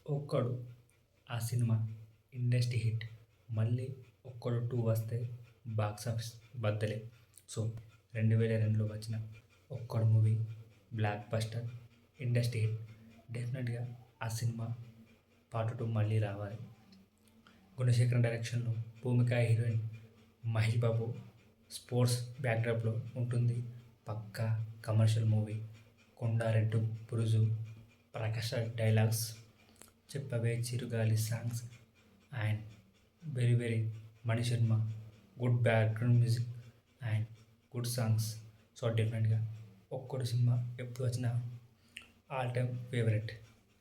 ఒక్కడు ఆ cinema industry hit. మళ్ళీ ఒక్కడు 2 వస్తే బాక్స్ ఆఫీస్ బద్దలే. సో 2002లో వచ్చిన Okkadu movie blockbuster, industry hit. డెఫినెట్గా ఆ సినిమా పార్ట్ 2 మళ్ళీ రావాలి. గుణశేఖరన్ డైరెక్షన్లో భూమిక హీరోయిన్, మహేష్ బాబు స్పోర్ట్స్ బ్యాక్డ్రాప్లో ఉంటుంది. పక్కా commercial movie. Kondareddy Buruju, Prakash Raj dialogues, Cheppave Chirugali songs and very Mani Sharma good background music and good songs. So డెఫినెట్గా ఒక్కడు సినిమా ఎప్పుడు వచ్చినా ఆల్ టైమ్ ఫేవరెట్.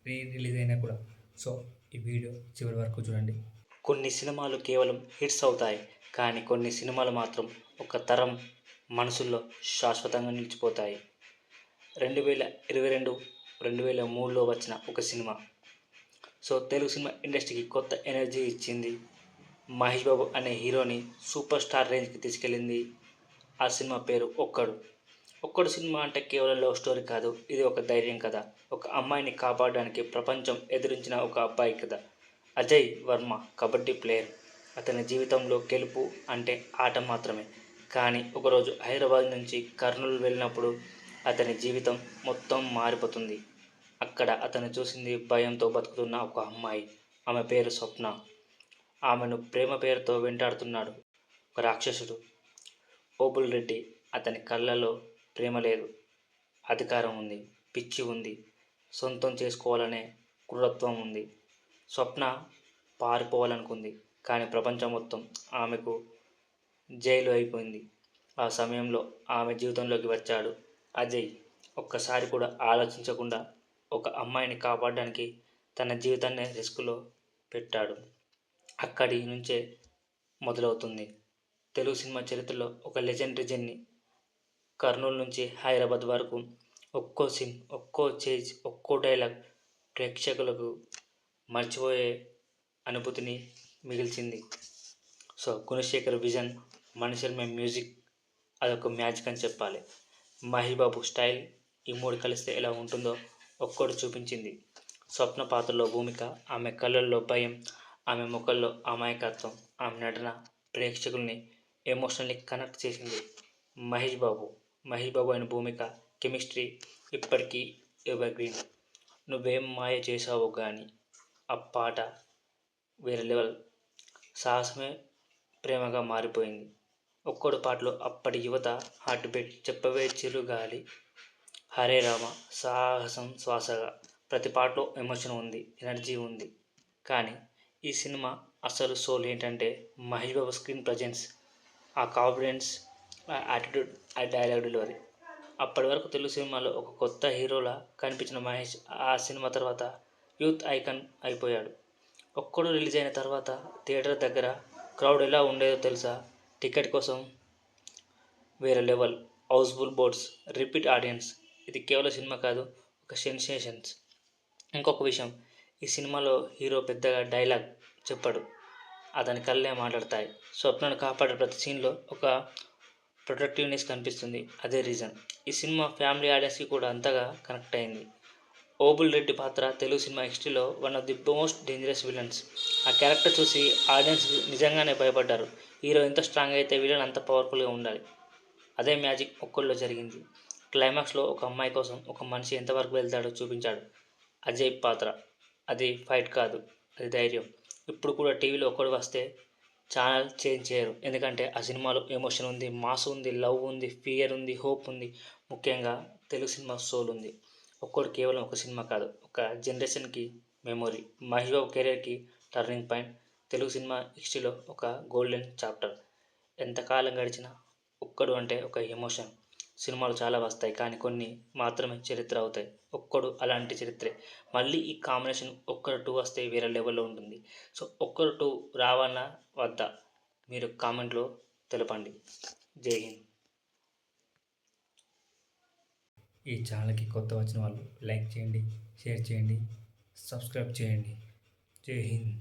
రిలీజ్ అయినా కూడా. సో ఈ వీడియో చివరి వరకు చూడండి. కొన్ని సినిమాలు కేవలం హిట్స్ అవుతాయి, కానీ కొన్ని సినిమాలు మాత్రం ఒక తరం మనసుల్లో శాశ్వతంగా నిలిచిపోతాయి. 2022, 2003లో వచ్చిన ఒక సినిమా. సో తెలుగు సినిమా ఇండస్ట్రీకి కొత్త ఎనర్జీ ఇచ్చింది. మహేష్ బాబు అనే హీరోని సూపర్ స్టార్ రేంజ్కి తీసుకెళ్ళింది. ఆ సినిమా పేరు ఒక్కడు. ఒక్కడు సినిమా అంటే కేవలం లవ్ స్టోరీ కాదు, ఇది ఒక ధైర్యం కథ. ఒక అమ్మాయిని కాపాడడానికి ప్రపంచం ఎదురించిన ఒక అబ్బాయి కథ. అజయ్ వర్మ కబడ్డీ ప్లేయర్. అతని జీవితంలో గెలుపు అంటే ఆట మాత్రమే. కానీ ఒకరోజు హైదరాబాద్ నుంచి కర్నూలు వెళ్ళినప్పుడు అతని జీవితం మొత్తం మారిపోతుంది. అక్కడ అతను చూసింది భయంతో బతుకుతున్న ఒక అమ్మాయి. ఆమె పేరు స్వప్న. ఆమెను ప్రేమ పేరుతో వెంటాడుతున్నాడు ఒక రాక్షసుడు, ఓబుల్ రెడ్డి. అతని కళ్ళలో ప్రేమ లేదు, అధికారం ఉంది, పిచ్చి ఉంది, సొంతం చేసుకోవాలనే క్రూరత్వం ఉంది. స్వప్న పారిపోవాలనుకుంది, కానీ ప్రపంచం మొత్తం ఆమెకు జైలు అయిపోయింది. ఆ సమయంలో ఆమె జీవితంలోకి వచ్చాడు అజయ్. ఒక్కసారి కూడా ఆలోచించకుండా ఒక అమ్మాయిని కాపాడడానికి తన జీవితాన్ని రిస్క్లో పెట్టాడు. అక్కడి నుంచే మొదలవుతుంది తెలుగు సినిమా చరిత్రలో ఒక లెజెండరీ జర్నీ. కర్నూలు నుంచి హైదరాబాద్ వరకు ఒక్కో సీన్, ఒక్కో చేజ్, ఒక్కో డైలాగ్ ప్రేక్షకులకు మర్చిపోయే అనుభూతిని మిగిల్చింది. So Gunasekhar vision, Mani Sharma music, అదొక మ్యాజిక్ అని చెప్పాలి. మహేష్ బాబు స్టైల్, ఈ మూడు కలిస్తే ఎలా ఉంటుందో ఒక్కడు చూపించింది. స్వప్న పాత్రలో భూమిక, ఆమె కళ్ళల్లో భయం, ఆమె ముఖంలో అమాయకత్వం, ఆమె నటన ప్రేక్షకుల్ని ఎమోషనల్లీ కనెక్ట్ చేసింది. మహేష్ బాబు అయిన భూమిక కెమిస్ట్రీ ఇప్పటికీ ఎవర్ గ్రీన్. నువ్వేం మాయ చేశావో గాని ఆ పాట వేరే లెవెల్. సాహసమే ప్రేమగా మారిపోయింది. ఒక్కడు పాటలో అప్పటి యువత హార్ట్ బీట్, చెప్పవే చిరుగాలి, హరే రామ, సాహసం శ్వాసగా. ప్రతి పాటలో ఎమోషన్ ఉంది, ఎనర్జీ ఉంది. కానీ ఈ సినిమా అసలు సోల్ ఏంటంటే మహేష్ బాబు స్క్రీన్ ప్రజెన్స్, ఆ కాన్ఫిడెన్స్, ఆ యాటిట్యూడ్, ఆ డైలాగ్ డెలివరీ. అప్పటి వరకు తెలుగు సినిమాలో ఒక కొత్త హీరోలా కనిపించిన మహేష్ ఆ సినిమా తర్వాత యూత్ ఐకాన్ అయిపోయాడు. ఒక్కడు రిలీజ్ అయిన తర్వాత థియేటర్ దగ్గర క్రౌడ్ ఎలా ఉండేదో తెలుసా? టికెట్ కోసం వేరే level, houseful boards, repeat audience. ఇది కేవలం సినిమా కాదు, ఒక సెన్సేషన్స్. ఇంకొక విషయం, ఈ సినిమాలో హీరో పెద్దగా డైలాగ్ చెప్పడు, అతని కళ్ళే మాట్లాడతాయి. స్వప్నను కాపాడే ప్రతి సీన్లో ఒక ప్రొటెక్టివ్నెస్ కనిపిస్తుంది. అదే రీజన్ ఈ సినిమా ఫ్యామిలీ ఆడియన్స్కి కూడా అంతగా కనెక్ట్ అయింది. ఓబుల్ రెడ్డి పాత్ర తెలుగు సినిమా హిస్టరీలో one of the most dangerous villains. ఆ క్యారెక్టర్ చూసి ఆడియన్స్ నిజంగానే భయపడ్డారు. హీరో ఎంత స్ట్రాంగ్ అయితే విలన్ అంత పవర్ఫుల్గా ఉండాలి. అదే మ్యాజిక్ ఒక్కళ్ళలో జరిగింది. క్లైమాక్స్లో ఒక అమ్మాయి కోసం ఒక మనిషి ఎంతవరకు వెళ్తాడో చూపించాడు అజయ్ పాత్ర. అది ఫైట్ కాదు, అది ధైర్యం. ఇప్పుడు కూడా టీవీలో ఒక్కడు వస్తే ఛానల్ చేంజ్ చేయరు, ఎందుకంటే ఆ సినిమాలో ఎమోషన్ ఉంది, మాస్ ఉంది, లవ్ ఉంది, ఫియర్ ఉంది, హోప్ ఉంది. ముఖ్యంగా తెలుగు సినిమా సోల్ ఉంది. ఒక్కడు కేవలం ఒక సినిమా కాదు, ఒక జనరేషన్కి memory. Mahesh Babu కెరీర్కి turning point. Telugu cinema హిస్టరీలో ఒక గోల్డెన్ చాప్టర్. ఎంతకాలం గడిచినా ఒక్కడు అంటే ఒక ఎమోషన్. సినిమాలు చాలా వస్తాయి, కానీ కొన్ని మాత్రమే చరిత్ర అవుతాయి. ఒక్కడు అలాంటి చరిత్రే. మళ్ళీ ఈ కాంబినేషన్ ఒక్కడు 2 వస్తే వేరే లెవెల్లో ఉంటుంది. సో ఒక్కడు 2 రావాలా వద్దా మీరు కామెంట్లో తెలపండి. జై హింద్. ఈ ఛానల్కి కొత్త వచ్చిన వాళ్ళు లైక్ చేయండి, షేర్ చేయండి, సబ్స్క్రైబ్ చేయండి. జై హింద్.